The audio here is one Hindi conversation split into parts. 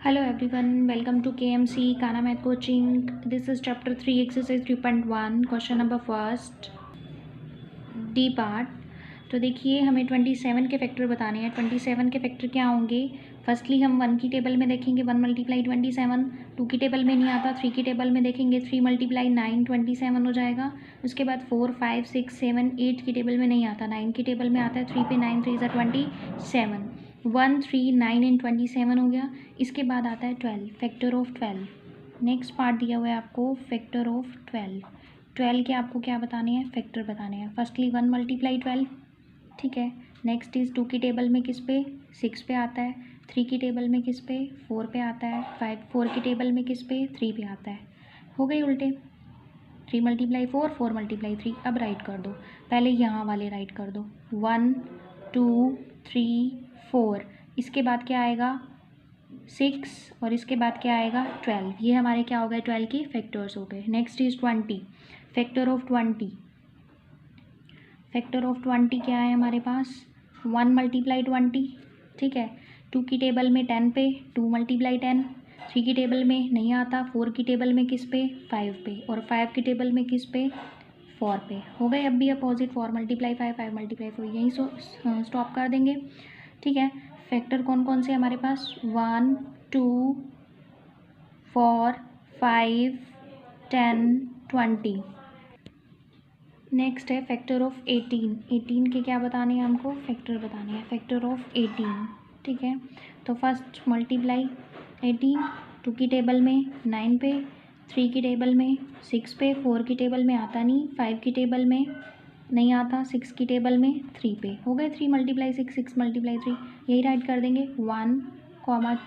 Hello everyone, welcome to KMC Kana Math Coaching. This is chapter 3 exercise 3.1 question number first D part. तो देखिए हमें 27 के फैक्टर बताने हैं। 27 के फैक्टर क्या होंगे? फर्स्टली हम 1 की टेबल में देखेंगे 1 मल्टीप्लाई 27, 2 की टेबल में नहीं आता, 3 की टेबल में देखेंगे 3 मल्टीप्लाई 9 27 हो जाएगा। उसके बाद 4 5 6 7 8 की टेबल में नहीं आता, 9 की टेबल में आता है 3 पे 9 3 ज़ा 27, 1 3 9 एंड 27 हो गया। इसके बाद आता है 12, फैक्टर ऑफ 12। नेक्स्ट पार्ट दिया हुआ है आपको फैक्टर ऑफ 12 के आपको क्या बताने हैं? फैक्टर बताने हैं। फर्स्टली 1 मल्टीप्लाई 12, ठीक है। नेक्स्ट इज़ 2 की टेबल में किस पे? 6 पे आता है। 3 की टेबल में किस पे? 4 पे आता है। 4 की टेबल में किस पे? 3 पे आता है। हो गई उल्टे, 3 मल्टीप्लाई 4, 4 मल्टीप्लाई 3। अब राइट कर दो, पहले यहाँ वाले राइट कर दो 1 2 3 4। इसके बाद क्या आएगा? 6 और इसके बाद क्या आएगा? 12। ये हमारे क्या हो गए? 12 के फैक्टर्स हो गए। Next is 20, factor of 20। Factor of 20 क्या है हमारे पास? 1 मल्टीप्लाई 20, ठीक है। 2 की टेबल में 10 पे 2 मल्टीप्लाई 10, 3 की टेबल में नहीं आता, 4 की टेबल में किस पे? 5 पे, और 5 की टेबल में किस पे? 4 पे। हो गए अब भी अपोजिट, 4 मल्टीप्लाई 5 5 मल्टीप्लाई 4, यहीं स्टॉप कर देंगे, ठीक है। फैक्टर कौन कौन से हमारे पास? 1 2 4 5 10 20। नेक्स्ट है फैक्टर ऑफ 18। 18 के क्या बताने हैं हमको? फैक्टर बताने हैं, फैक्टर ऑफ 18, ठीक है। तो फर्स्ट मल्टीप्लाई 18, 2 की टेबल में 9 पे, 3 की टेबल में 6 पे, 4 की टेबल में आता नहीं, 5 की टेबल में नहीं आता, 6 की टेबल में 3 पे। हो गए 3 मल्टीप्लाई 6, 6 मल्टीप्लाई 3, यही राइट कर देंगे 1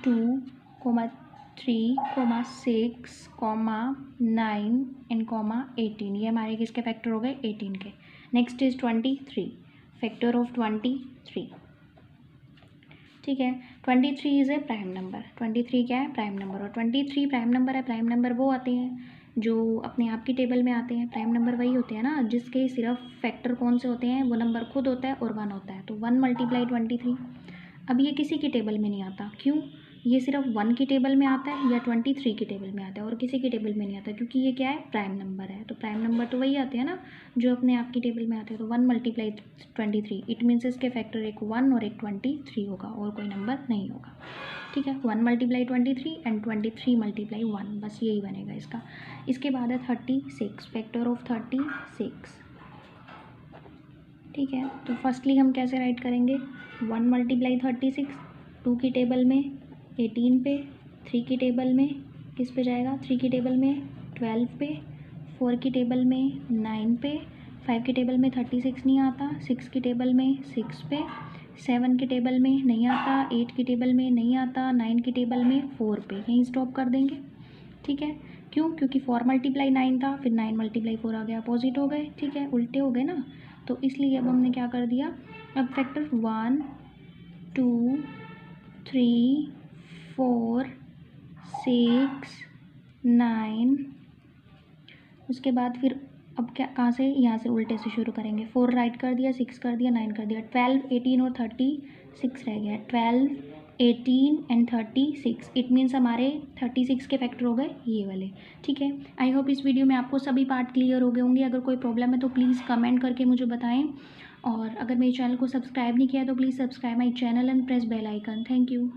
2 3 6 9 एंड 18। ये हमारे किसके फैक्टर हो गए? 18 के। नेक्स्ट इज 23, फैक्टर ऑफ 23, ठीक है। 23 इज़ ए प्राइम नंबर। 23 क्या है? Prime number. और 23 प्राइम नंबर है। प्राइम नंबर वो आते हैं जो अपने आप की टेबल में आते हैं। प्राइम नंबर वही होते हैं ना जिसके सिर्फ फैक्टर कौन से होते हैं? वो नंबर खुद होता है और 1 होता है। तो 1 मल्टीप्लाई 23। अब ये किसी की टेबल में नहीं आता, क्यों? ये सिर्फ 1 की टेबल में आता है या 23 की टेबल में आता है, और किसी की टेबल में नहीं आता, क्योंकि ये क्या है? प्राइम नंबर है। तो प्राइम नंबर तो वही आते हैं ना जो अपने आप की टेबल में आते हैं। तो 1 मल्टीप्लाई 23, इट मीन्स इसके फैक्टर एक 1 और एक 23 होगा, और कोई नंबर नहीं होगा, ठीक है। 1 मल्टीप्लाई 23 एंड 23 मल्टीप्लाई 1, बस यही बनेगा इसका। इसके बाद है 36, फैक्टर ऑफ 36, ठीक है। तो फर्स्टली हम कैसे राइट करेंगे? 1 मल्टीप्लाई 36, 2 की टेबल में 18 पे, 3 की टेबल में किस पे जाएगा? 3 की टेबल में 12 पे, 4 की टेबल में 9 पे, 5 की टेबल में 36 नहीं आता, 6 की टेबल में 6 पे, 7 की टेबल में नहीं आता, 8 की टेबल में नहीं आता, 9 की टेबल में 4 पे। यहीं स्टॉप कर देंगे, ठीक है। क्यों? क्योंकि 4 मल्टीप्लाई 9 था, फिर 9 मल्टीप्लाई 4 आ गया, अपोजिट हो गए, ठीक है, उल्टे हो गए ना। तो इसलिए अब हमने क्या कर दिया? अब फैक्टर 1 2 3 4 6 9, उसके बाद फिर अब क्या, कहाँ से? यहाँ से उल्टे से शुरू करेंगे। 4 राइट कर दिया, 6 कर दिया, 9 कर दिया, 12 18 और 36 रह गया। 12 18 एंड 36, इट मीन्स हमारे 36 के फैक्टर हो गए ये वाले, ठीक है। आई होप इस वीडियो में आपको सभी पार्ट क्लियर हो गए होंगे। अगर कोई प्रॉब्लम है तो प्लीज़ कमेंट करके मुझे बताएं, और अगर मेरे चैनल को सब्सक्राइब नहीं किया है तो please subscribe my channel and press bell icon. Thank you.